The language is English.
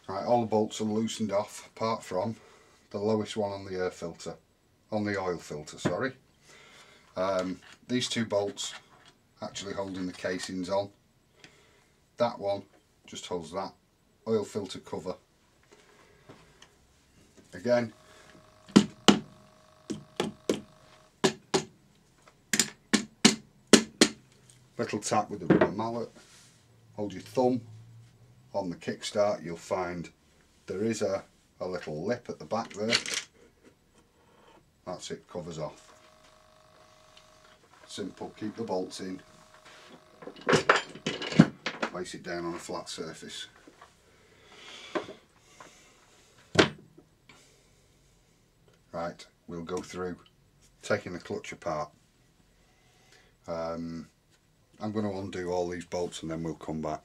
Right, all the bolts are loosened off apart from the lowest one on the air filter, on the oil filter, sorry. These two bolts actually holding the casings on. That one just holds that oil filter cover. Again, little tap with a rubber mallet. Hold your thumb on the kickstart, you'll find there is a little lip at the back there. That's it, covers off. Simple, keep the bolts in, place it down on a flat surface. Right, we'll go through taking the clutch apart. I'm going to undo all these bolts and then we'll come back.